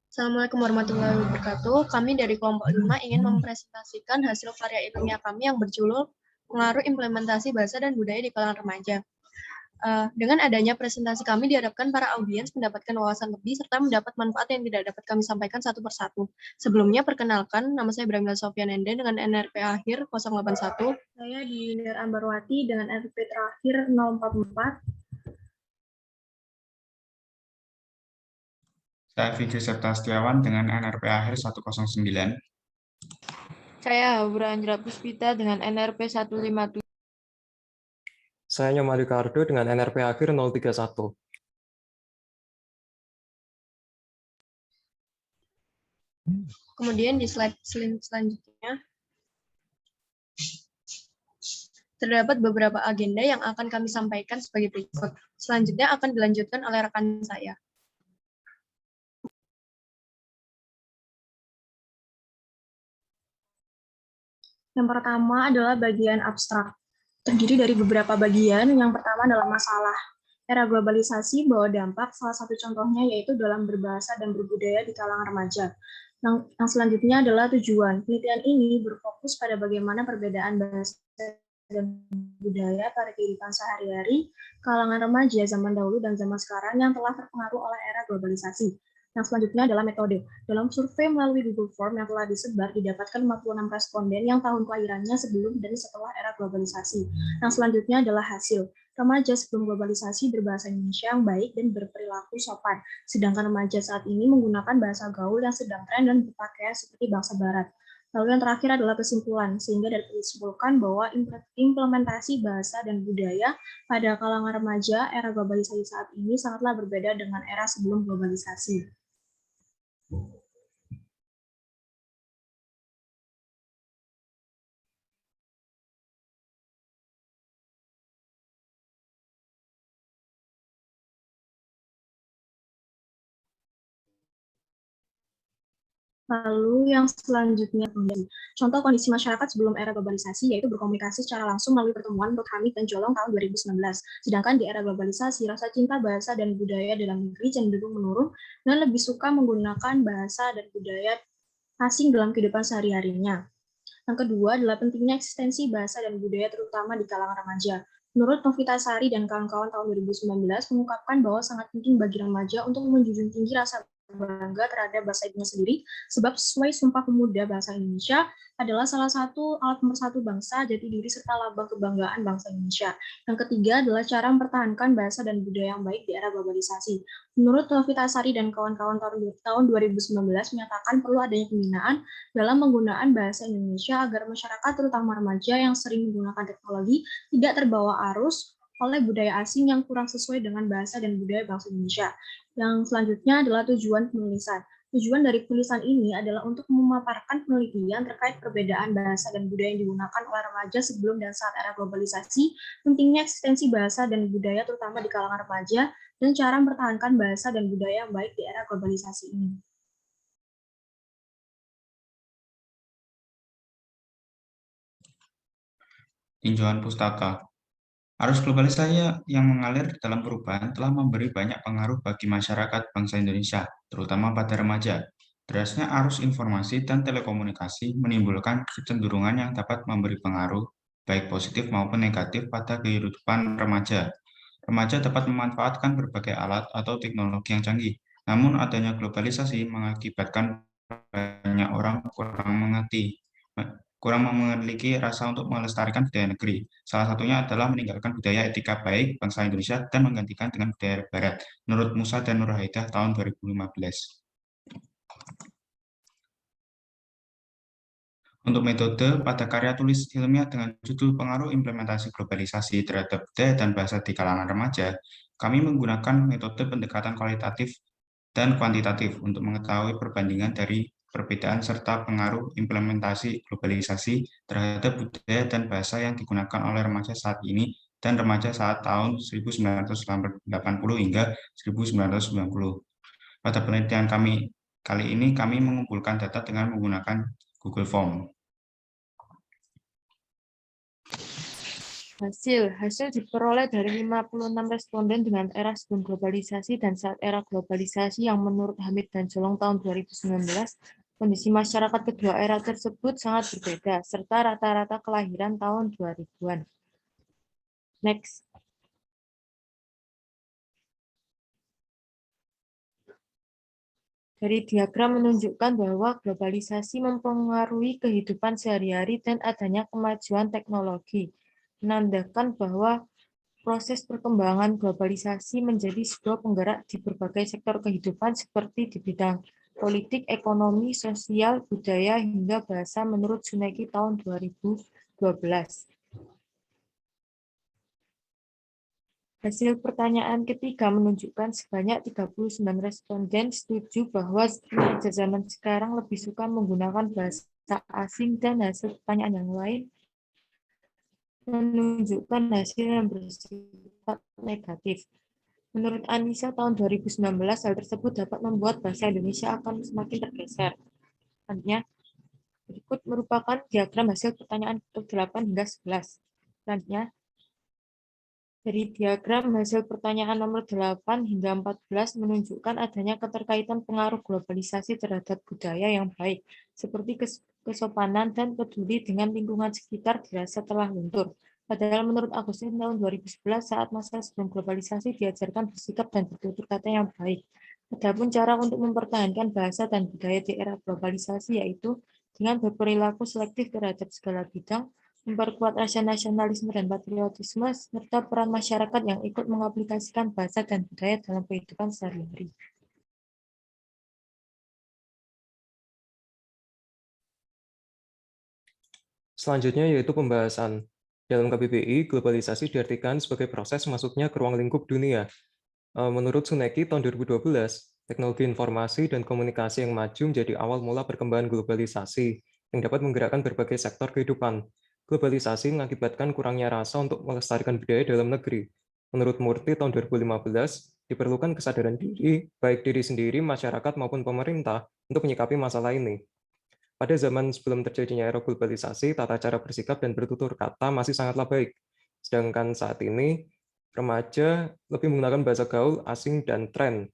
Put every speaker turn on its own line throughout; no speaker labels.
Assalamualaikum warahmatullahi wabarakatuh. Kami dari kelompok 5 ingin mempresentasikan hasil karya ilmiah kami yang berjudul Pengaruh Implementasi Bahasa dan Budaya di Kalangan Remaja. Dengan adanya presentasi kami diharapkan para audiens mendapatkan wawasan lebih serta mendapat manfaat yang tidak dapat kami sampaikan satu persatu. Sebelumnya, perkenalkan, nama saya Bramila Sofianende dengan NRP akhir 081. Saya di Yunir Ambarwati dengan NRP terakhir 044.
Saya Fikri Serta Setiawan dengan NRP akhir 109.
Saya Haura Anjra Puspita dengan NRP 157.
Saya Nyomali Kardo dengan NRP akhir 031.
Kemudian di slide selanjutnya, terdapat beberapa agenda yang akan kami sampaikan sebagai berikut. Selanjutnya akan dilanjutkan oleh rekan saya. Yang pertama adalah bagian abstrak. Terdiri dari beberapa bagian. Yang pertama adalah masalah. Era globalisasi bawa dampak, salah satu contohnya yaitu dalam berbahasa dan berbudaya di kalangan remaja. Yang selanjutnya adalah tujuan. Penelitian ini berfokus pada bagaimana perbedaan bahasa dan budaya pada kehidupan sehari-hari kalangan remaja zaman dahulu dan zaman sekarang yang telah terpengaruh oleh era globalisasi. Yang selanjutnya adalah metode. Dalam survei melalui Google Form yang telah disebar, didapatkan 56 responden yang tahun kelahirannya sebelum dan setelah era globalisasi. Yang selanjutnya adalah hasil. Remaja sebelum globalisasi berbahasa Indonesia yang baik dan berperilaku sopan, sedangkan remaja saat ini menggunakan bahasa gaul yang sedang tren dan berpakaian seperti bangsa barat. Lalu yang terakhir adalah kesimpulan, sehingga dapat disimpulkan bahwa implementasi bahasa dan budaya pada kalangan remaja era globalisasi saat ini sangatlah berbeda dengan era sebelum globalisasi. Lalu yang selanjutnya, contoh kondisi masyarakat sebelum era globalisasi yaitu berkomunikasi secara langsung melalui pertemuan Ruth Hamid dan Jolong tahun 2019. Sedangkan di era globalisasi, rasa cinta bahasa dan budaya dalam negeri cenderung menurun dan lebih suka menggunakan bahasa dan budaya asing dalam kehidupan sehari-harinya. Yang kedua adalah pentingnya eksistensi bahasa dan budaya terutama di kalangan remaja. Menurut Novita Sari dan kawan-kawan tahun 2019 mengungkapkan bahwa sangat penting bagi remaja untuk menjunjung tinggi rasa bangga terhadap bahasa ibunya sendiri, sebab sesuai Sumpah Pemuda Bahasa Indonesia adalah salah satu alat pemersatu bangsa, jati diri serta lambang kebanggaan bangsa Indonesia. Yang ketiga adalah cara mempertahankan bahasa dan budaya yang baik di era globalisasi. Menurut Novita Sari dan kawan-kawan tahun 2019 menyatakan perlu adanya pembinaan dalam penggunaan bahasa Indonesia agar masyarakat terutama remaja yang sering menggunakan teknologi tidak terbawa arus oleh budaya asing yang kurang sesuai dengan bahasa dan budaya bangsa Indonesia. Yang selanjutnya adalah tujuan penulisan. Tujuan dari penulisan ini adalah untuk memaparkan penelitian terkait perbedaan bahasa dan budaya yang digunakan oleh remaja sebelum dan saat era globalisasi, pentingnya eksistensi bahasa dan budaya terutama di kalangan remaja, dan cara mempertahankan bahasa dan budaya yang baik di era globalisasi ini.
Tinjauan pustaka. Arus globalisasi yang mengalir dalam perubahan telah memberi banyak pengaruh bagi masyarakat bangsa Indonesia, terutama pada remaja. Derasnya arus informasi dan telekomunikasi menimbulkan kecenderungan yang dapat memberi pengaruh, baik positif maupun negatif pada kehidupan remaja. Remaja dapat memanfaatkan berbagai alat atau teknologi yang canggih, namun adanya globalisasi mengakibatkan banyak orang kurang memiliki rasa untuk melestarikan budaya negeri. Salah satunya adalah meninggalkan budaya etika baik bangsa Indonesia dan menggantikan dengan budaya Barat, menurut Musa dan Nurhaidah tahun 2015. Untuk metode, pada karya tulis ilmiah dengan judul Pengaruh Implementasi Globalisasi terhadap Budaya dan Bahasa di Kalangan Remaja, kami menggunakan metode pendekatan kualitatif dan kuantitatif untuk mengetahui perbandingan dari perbedaan serta pengaruh implementasi globalisasi terhadap budaya dan bahasa yang digunakan oleh remaja saat ini dan remaja saat tahun 1980 hingga 1990. Pada penelitian kami kali ini, kami mengumpulkan data dengan menggunakan Google Form.
Hasil diperoleh dari 56 responden dengan era sebelum globalisasi dan saat era globalisasi yang menurut Hamid dan Jolong tahun 2019, kondisi masyarakat kedua era tersebut sangat berbeda, serta rata-rata kelahiran tahun 2000-an. Next. Dari diagram menunjukkan bahwa globalisasi mempengaruhi kehidupan sehari-hari dan adanya kemajuan teknologi, menandakan bahwa proses perkembangan globalisasi menjadi sebuah penggerak di berbagai sektor kehidupan seperti di bidang politik, ekonomi, sosial, budaya, hingga bahasa menurut Suneki tahun 2012. Hasil pertanyaan ketiga menunjukkan sebanyak 39 responden setuju bahwa remaja zaman sekarang lebih suka menggunakan bahasa asing, dan hasil pertanyaan yang lain menunjukkan hasil yang bersifat negatif. Menurut Anissa tahun 2019, hal tersebut dapat membuat bahasa Indonesia akan semakin tergeser. Selanjutnya, berikut merupakan diagram hasil pertanyaan ke-8 hingga 11. Selanjutnya, dari diagram hasil pertanyaan nomor 8 hingga 14 menunjukkan adanya keterkaitan pengaruh globalisasi terhadap budaya yang baik, seperti kesopanan dan peduli dengan lingkungan sekitar dirasa telah luntur. Padahal menurut Agustin tahun 2011, saat masa sebelum globalisasi diajarkan bersikap dan bertutur kata yang baik. Adapun cara untuk mempertahankan bahasa dan budaya di era globalisasi yaitu dengan berperilaku selektif terhadap segala bidang, memperkuat rasa nasionalisme dan patriotisme, serta peran masyarakat yang ikut mengaplikasikan bahasa dan budaya dalam kehidupan sehari-hari.
Selanjutnya yaitu pembahasan. Dalam KBBI, globalisasi diartikan sebagai proses masuknya ke ruang lingkup dunia. Menurut Suneki tahun 2012, teknologi informasi dan komunikasi yang maju menjadi awal mula perkembangan globalisasi yang dapat menggerakkan berbagai sektor kehidupan. Globalisasi mengakibatkan kurangnya rasa untuk melestarikan budaya dalam negeri. Menurut Murti tahun 2015, diperlukan kesadaran diri, baik diri sendiri, masyarakat maupun pemerintah, untuk menyikapi masalah ini. Pada zaman sebelum terjadinya era globalisasi, tata cara bersikap dan bertutur kata masih sangatlah baik. Sedangkan saat ini, remaja lebih menggunakan bahasa gaul, asing, dan tren.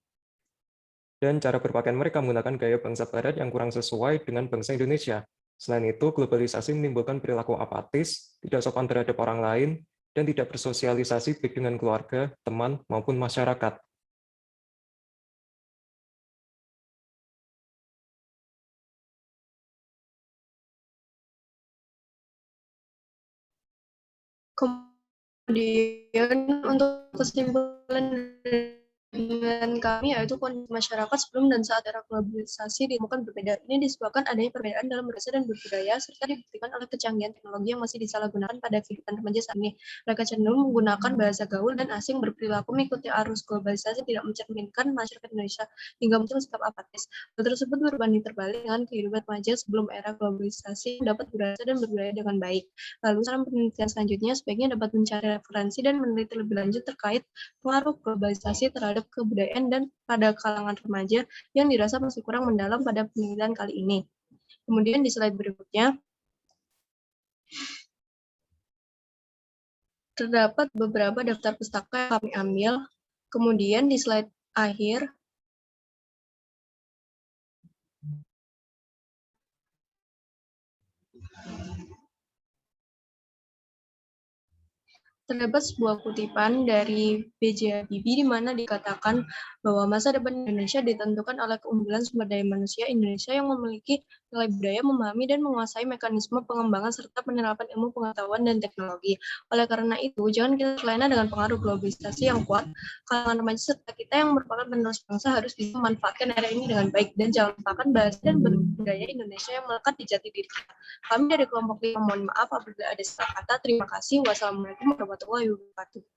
Dan cara berpakaian mereka menggunakan gaya bangsa barat yang kurang sesuai dengan bangsa Indonesia. Selain itu, globalisasi menimbulkan perilaku apatis, tidak sopan terhadap orang lain, dan tidak bersosialisasi baik dengan keluarga, teman, maupun masyarakat.
Kemudian untuk kesimpulan dengan kami yaitu kondisi masyarakat sebelum dan saat era globalisasi ditemukan berbeda. Ini disebabkan adanya perbedaan dalam bahasa dan berbudaya serta dibuktikan oleh kecanggihan teknologi yang masih disalahgunakan pada kehidupan remaja saat ini. Mereka cenderung menggunakan bahasa gaul dan asing, berperilaku mengikuti arus globalisasi, tidak mencerminkan masyarakat Indonesia hingga muncul sikap apatis. Hal tersebut berbanding terbalik dengan kehidupan remaja sebelum era globalisasi yang dapat berbahasa dan berbudaya dengan baik. Lalu saran penelitian selanjutnya sebaiknya dapat mencari referensi dan meneliti lebih lanjut terkait pengaruh globalisasi terhadap kebudayaan dan pada kalangan remaja yang dirasa masih kurang mendalam pada penelitian kali ini. Kemudian di slide berikutnya terdapat beberapa daftar pustaka yang kami ambil. Kemudian di slide akhir terdapat sebuah kutipan dari B.J. Habibie di mana dikatakan bahwa masa depan Indonesia ditentukan oleh keunggulan sumber daya manusia Indonesia yang memiliki nilai budaya, memahami dan menguasai mekanisme pengembangan serta penerapan ilmu pengetahuan dan teknologi. Oleh karena itu, jangan kita terlena dengan pengaruh globalisasi yang kuat. Kalangan remaja serta kita yang merupakan penerus bangsa harus bisa memanfaatkan era ini dengan baik dan jangan lupakan bahasa dan budaya Indonesia yang melekat di jati diri kita. Kami dari kelompok 5 mohon maaf apabila ada salah kata. Terima kasih. Wassalamualaikum warahmatullahi wabarakatuh.